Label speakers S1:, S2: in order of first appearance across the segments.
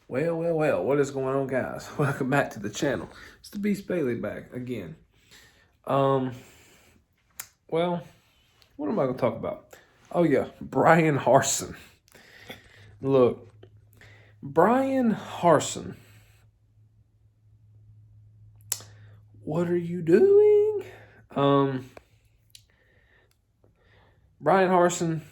S1: Well, what is going on, guys? Welcome back to the channel. It's the Beast Bailey back again. Um, well, what am I going to talk about? Oh, yeah, Brian Harsin. Look, Brian Harsin, what are you doing? Brian Harsin,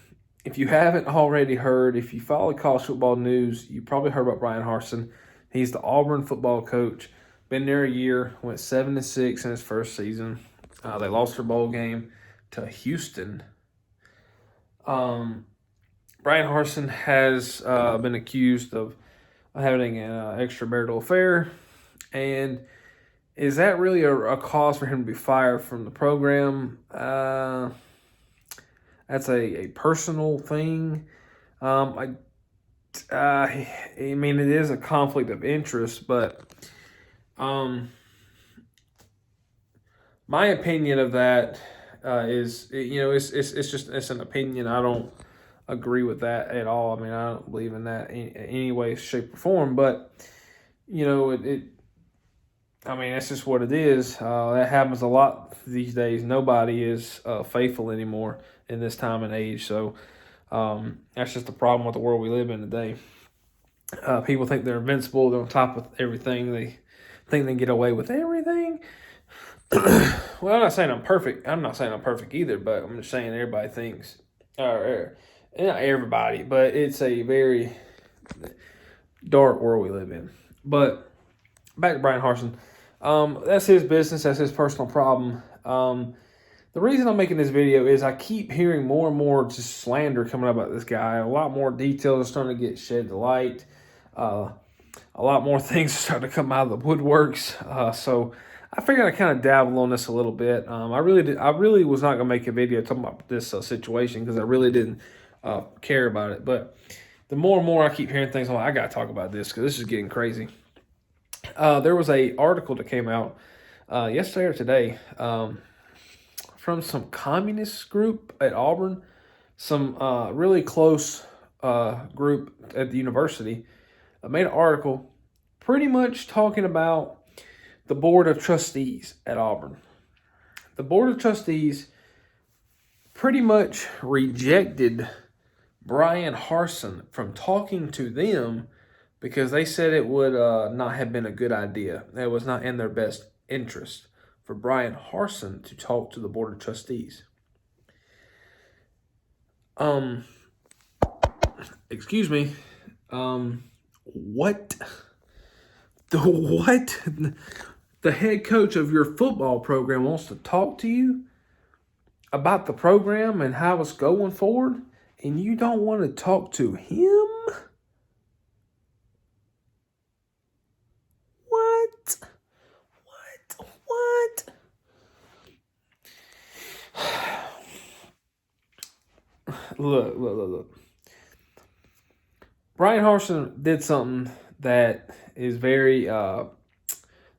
S1: if you haven't already heard, if you follow college football news, you probably heard about Brian Harsin. He's the Auburn football coach. Been there a year, went 7-6 in his first season. They lost their bowl game to Houston. Brian Harsin has been accused of having an extramarital affair. And is that really a cause for him to be fired from the program? That's a personal thing. I mean, it is a conflict of interest, but my opinion of that is, it's an opinion. I don't agree with that at all. I mean, I don't believe in that in any way, shape, or form. But I mean, that's just what it is. That happens a lot these days. Nobody is faithful anymore in this time and age. So that's just the problem with the world we live in today. People think they're invincible. They're on top of everything. They think they can get away with everything. Well, I'm not saying I'm perfect. I'm not saying I'm perfect either, but I'm just saying everybody thinks, or not everybody, but it's a very dark world we live in. But back to Brian Harsin. That's his business. That's his personal problem. The reason I'm making this video is I keep hearing more and more just slander coming up about this guy. A lot more details are starting to get shed to light. A lot more things are starting to come out of the woodworks. So I figured I'd kind of dabble on this a little bit. I really was not going to make a video talking about this situation because I really didn't care about it. But the more and more I keep hearing things, I'm like, I got to talk about this because this is getting crazy. There was a article that came out yesterday or today from some communist group at Auburn, some really close group at the university. Made an article pretty much talking about the Board of Trustees at Auburn. The Board of Trustees pretty much rejected Brian Harsin from talking to them because they said it would not have been a good idea. It was not in their best interest for Brian Harsin to talk to the Board of Trustees. Excuse me. What? The head coach of your football program wants to talk to you about the program and how it's going forward, and you don't want to talk to him? What? Look. Brian Harsin did something that is very, that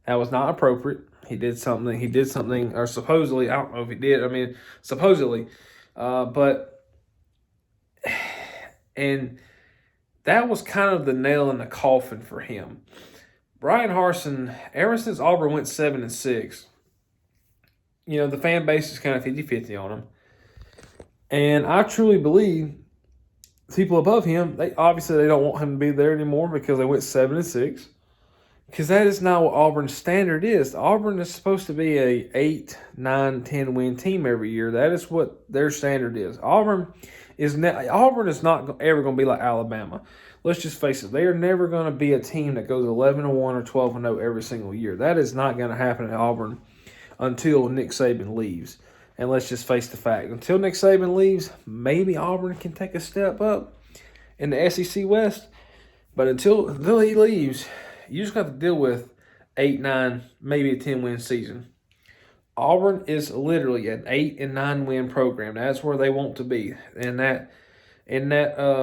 S1: was not appropriate. He did something, or supposedly, I don't know if he did. I mean, supposedly, and that was kind of the nail in the coffin for him. Brian Harsin, ever since Auburn went 7-6, the fan base is kind of 50-50 on him. And I truly believe people above him, they don't want him to be there anymore because they went 7-6. Because that is not what Auburn's standard is. Auburn is supposed to be a 8, 9, 10 win team every year. That is what their standard is. Auburn is not ever going to be like Alabama. Let's just face it. They are never going to be a team that goes 11-1 or 12-0 every single year. That is not going to happen at Auburn until Nick Saban leaves. And let's just face the fact. Until Nick Saban leaves, maybe Auburn can take a step up in the SEC West. But until he leaves, you just got to deal with 8, 9, maybe a 10-win season. Auburn is literally an 8 and 9 win program. That's where they want to be in that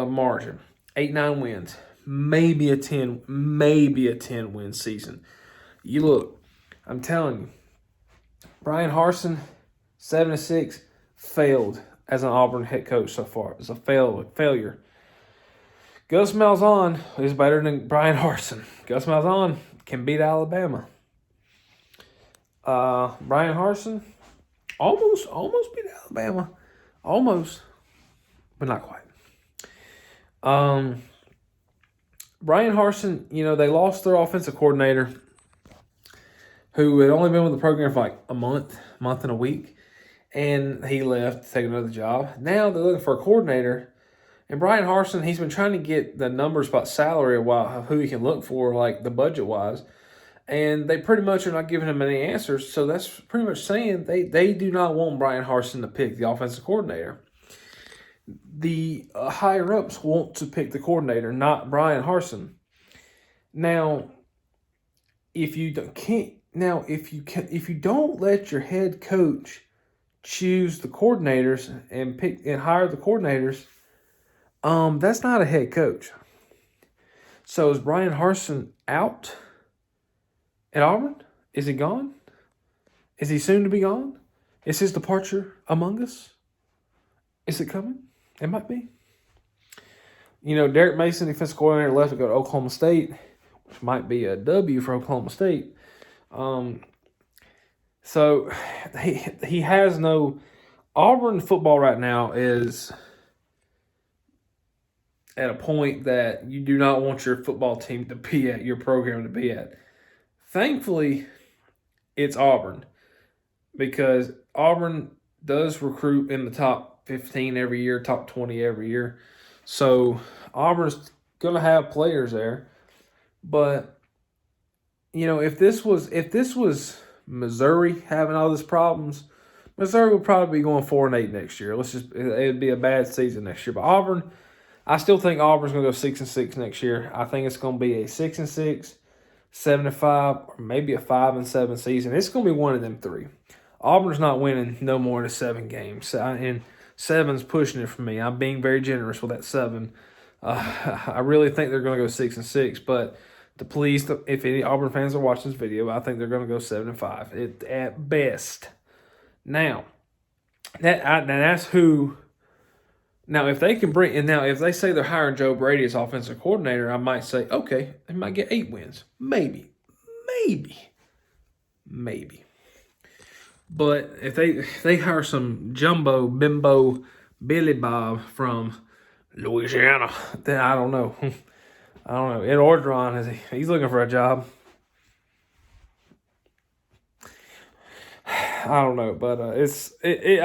S1: margin. 8, 9 wins, maybe a 10 win season. You look, I'm telling you, Brian Harsin, 7-6, failed as an Auburn head coach so far. It's a failure. Gus Malzahn is better than Brian Harsin. Gus Malzahn can beat Alabama. Brian Harsin almost beat Alabama. Almost, but not quite. Brian Harsin, they lost their offensive coordinator who had only been with the program for like a month and a week, and he left to take another job. Now they're looking for a coordinator, and Brian Harsin, he's been trying to get the numbers about salary a while, of who he can look for, like the budget-wise, and they pretty much are not giving him any answers, so that's pretty much saying they do not want Brian Harsin to pick the offensive coordinator. The higher-ups want to pick the coordinator, not Brian Harsin. Now, if you don't let your head coach choose the coordinators and pick and hire the coordinators, that's not a head coach. So is Brian Harsin out at Auburn? Is he gone? Is he soon to be gone? Is his departure among us? Is it coming? It might be. Derek Mason, defensive coordinator, left to go to Oklahoma State, which might be a W for Oklahoma State. So he has no. Auburn football right now is at a point that you do not want your football team to be at, your program to be at. Thankfully, it's Auburn, because Auburn does recruit in the top 15 every year, top 20 every year. So Auburn's going to have players there. But, if this was Missouri having all these problems, Missouri would probably be going 4-8 next year. It'd be a bad season next year. But Auburn, I still think Auburn's going to go 6-6 next year. I think it's going to be a 6-6, 7-5, or maybe a 5-7 season. It's going to be one of them three. Auburn's not winning no more than 7 games, and 7's pushing it for me. I'm being very generous with that 7. I really think they're going to go 6-6, but if any Auburn fans are watching this video, I think they're going to go 7-5 at best. Now, that's who. Now, if they can if they say they're hiring Joe Brady as offensive coordinator, I might say, okay, they might get 8 wins, maybe. But if they hire some jumbo bimbo Billy Bob from Louisiana, then I don't know. Ed Orgeron, he's looking for a job. I don't know, but I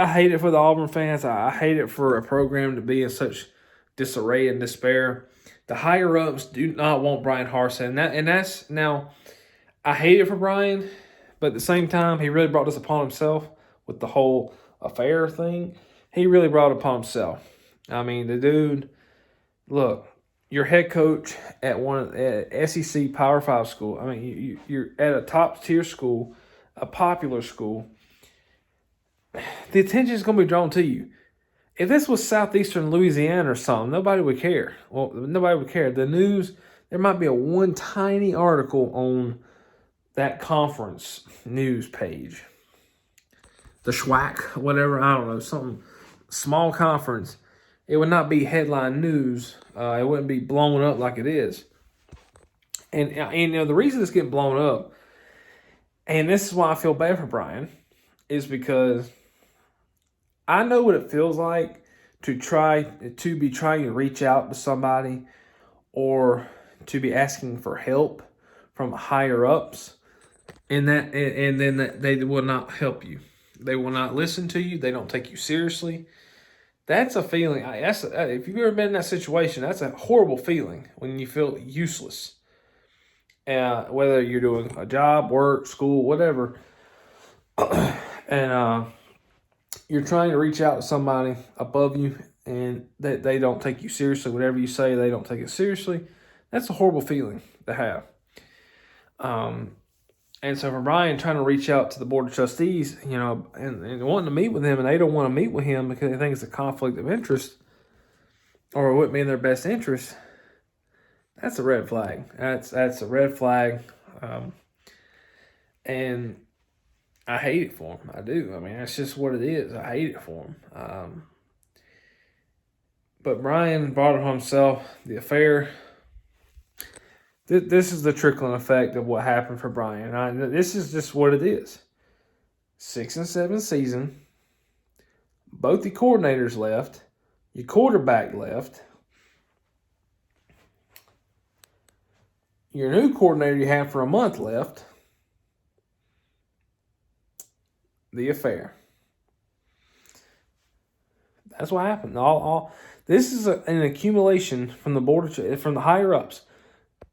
S1: hate it for the Auburn fans. I hate it for a program to be in such disarray and despair. The higher ups do not want Brian Harsin, and that's now. I hate it for Brian, but at the same time, he really brought this upon himself with the whole affair thing. He really brought it upon himself. I mean, the dude. Look, your head coach at SEC Power 5 school. I mean, you're at a top tier school, a popular school. The attention is going to be drawn to you. If this was southeastern Louisiana or something, nobody would care. Well, nobody would care. The news, there might be one tiny article on that conference news page. The SWAC, whatever, I don't know, something small conference. It would not be headline news. It wouldn't be blown up like it is. And the reason it's getting blown up, and this is why I feel bad for Brian, is because I know what it feels like to be trying to reach out to somebody or to be asking for help from higher ups, and then they will not help you. They will not listen to you. They don't take you seriously. That's a feeling. If you've ever been in that situation, that's a horrible feeling when you feel useless. Whether you're doing a job, work, school, whatever, and you're trying to reach out to somebody above you, and they don't take you seriously. Whatever you say, they don't take it seriously. That's a horrible feeling to have. And so for Brian trying to reach out to the Board of Trustees, and wanting to meet with him, and they don't want to meet with him because they think it's a conflict of interest or it wouldn't be in their best interest, that's a red flag. That's a red flag. And I hate it for him. I do. I mean, that's just what it is. I hate it for him. But Brian brought it on himself. The affair. This is the trickling effect of what happened for Brian. This is just what it is. 6-7 season. Both the coordinators left. Your quarterback left. Your new coordinator you had for a month left. The affair. That's what happened. This is an accumulation from the board from the higher ups.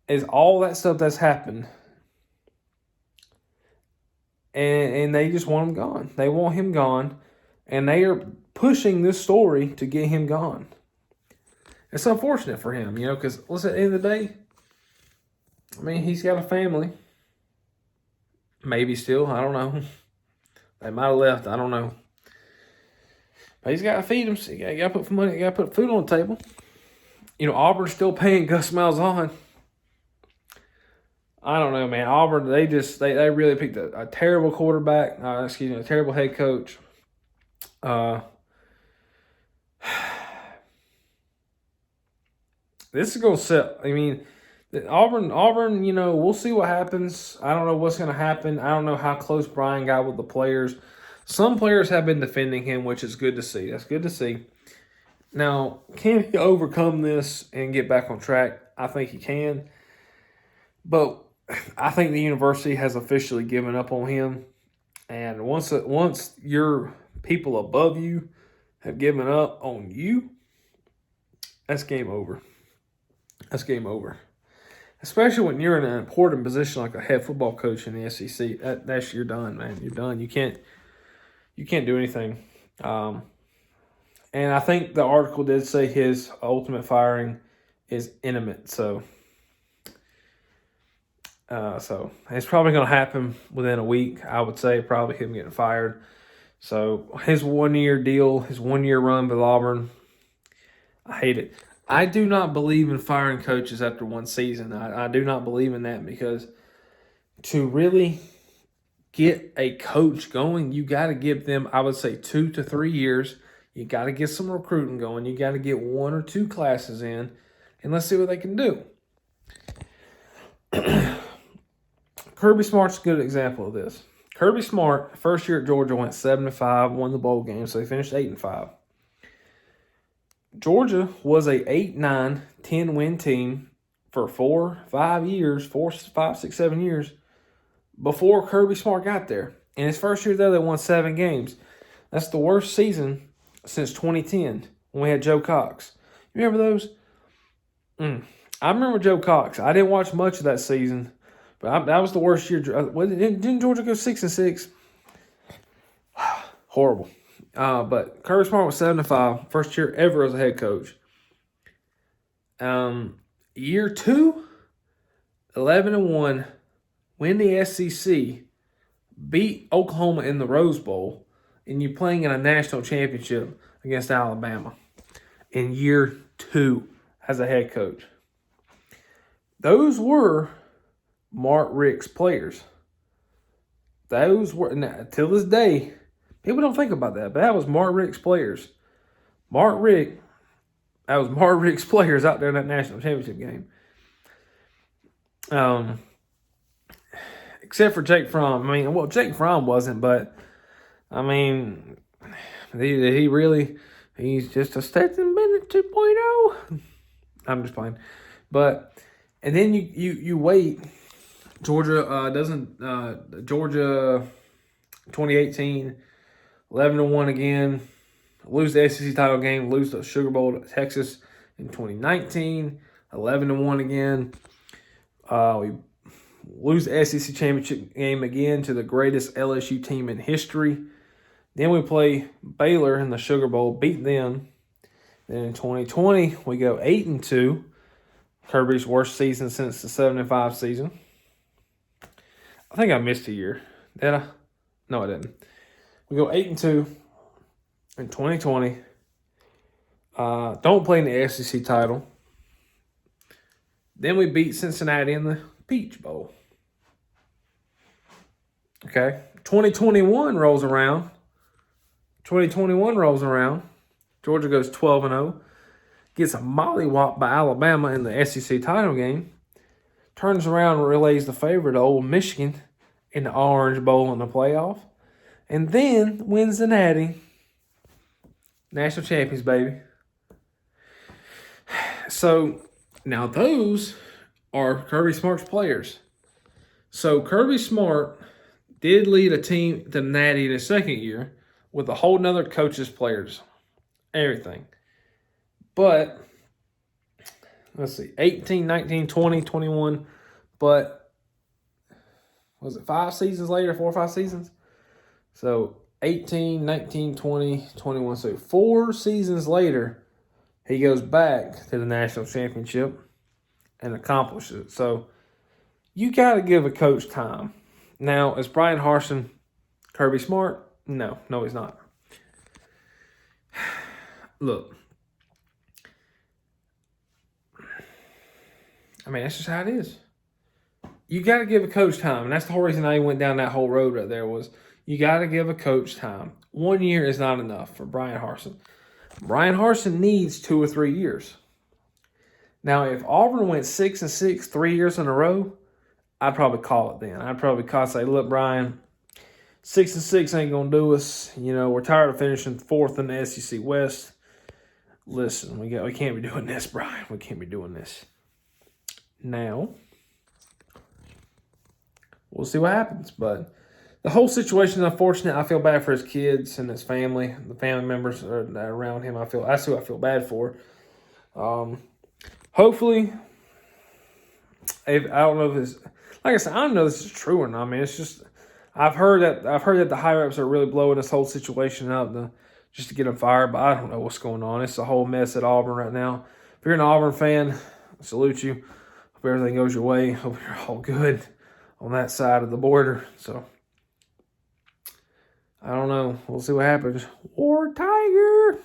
S1: Is all that stuff that's happened, and they just want him gone. They want him gone, and they are pushing this story to get him gone. It's unfortunate for him, because listen, at the end of the day, I mean, he's got a family. Maybe still, I don't know. They might have left, I don't know. But he's got to feed them. So you got to put money. You got to put food on the table. Auburn's still paying Gus Malzahn. I don't know, man. Auburn, they really picked a terrible quarterback. A terrible head coach. This is going to set. I mean, Auburn. We'll see what happens. I don't know what's going to happen. I don't know how close Brian got with the players. Some players have been defending him, which is good to see. That's good to see. Now, can he overcome this and get back on track? I think he can. But I think the university has officially given up on him. And once your people above you have given up on you, that's game over. That's game over. Especially when you're in an important position like a head football coach in the SEC. You're done, man. You're done. You can't do anything. And I think the article did say his ultimate firing is imminent. So it's probably going to happen within a week, I would say, probably him getting fired. So his 1-year deal, his 1-year run with Auburn, I hate it. I do not believe in firing coaches after one season. I do not believe in that, because to really get a coach going, you got to give them, I would say, 2 to 3 years. You got to get some recruiting going. You got to get 1 or 2 classes in, and let's see what they can do. Kirby Smart's a good example of this. Kirby Smart, first year at Georgia, went 7-5, won the bowl game, so they finished 8-5. Georgia was a 8-9, 10-win team for 4, 5 years, 4, 5, 6, 7 years before Kirby Smart got there. In his first year there, they won 7 games. That's the worst season since 2010 when we had Joe Cox. You remember those? I remember Joe Cox. I didn't watch much of that season, but that was the worst year. Didn't Georgia go 6-6? Horrible. But Kirby Smart was 7-5, first year ever as a head coach. Year 2, 11-1, win the SEC, beat Oklahoma in the Rose Bowl, and you're playing in a national championship against Alabama in year 2 as a head coach. Those were Mark Richt's players. Those were, now, till this day, people don't think about that, but that was Mark Richt's players. That was Mark Richt's players out there in that national championship game. Except for Jake Fromm. Jake Fromm wasn't, but, he really, he's just a Stetson Bennett 2.0. I'm just playing. And then you wait. Georgia 2018, 11-1 again, lose the SEC title game, lose the Sugar Bowl to Texas in 2019, 11-1 again. We lose the SEC championship game again to the greatest LSU team in history. Then we play Baylor in the Sugar Bowl, beat them. Then in 2020, we go 8-2, Kirby's worst season since the 7-5 season. I think I missed a year. Did I? No, I didn't. We go 8-2 in 2020. Don't play in the SEC title. Then we beat Cincinnati in the Peach Bowl. Okay. 2021 rolls around. Georgia goes 12-0. gets a mollywop by Alabama in the SEC title game, turns around and relays the favorite to Old Michigan in the Orange Bowl in the playoff, and then wins the Natty. National champions, baby. So, now those are Kirby Smart's players. So, Kirby Smart did lead a team to Natty in his second year with a whole nother coach's players. Everything. But, let's see, 18, 19, 20, 21. But, was it 5 seasons later, 4 or 5 seasons? So, 18, 19, 20, 21. So, 4 seasons later, he goes back to the national championship and accomplishes it. So, you got to give a coach time. Now, is Brian Harsin Kirby Smart? No, he's not. Look, I mean, that's just how it is. You got to give a coach time, and that's the whole reason I went down that whole road right there was you got to give a coach time. 1 year is not enough for Brian Harsin. Brian Harsin needs 2 or 3 years. Now, if Auburn went 6-6 3 years in a row, I'd probably call it then. I'd probably say, look, Brian, 6-6 ain't going to do us. You know, we're tired of finishing 4th in the SEC West. Listen, we can't be doing this, Brian. We can't be doing this. Now, we'll see what happens. But the whole situation is unfortunate. I feel bad for his kids and his family, the family members that are around him. That's who I feel bad for. Hopefully, I don't know if this, like I said, I don't know if this is true or not. I mean, it's just I've heard that the higher ups are really blowing this whole situation up just to get him fired. But I don't know what's going on. It's a whole mess at Auburn right now. If you're an Auburn fan, I salute you. Hope everything goes your way. Hope you're all good on that side of the border. So I don't know. We'll see what happens. War Tiger.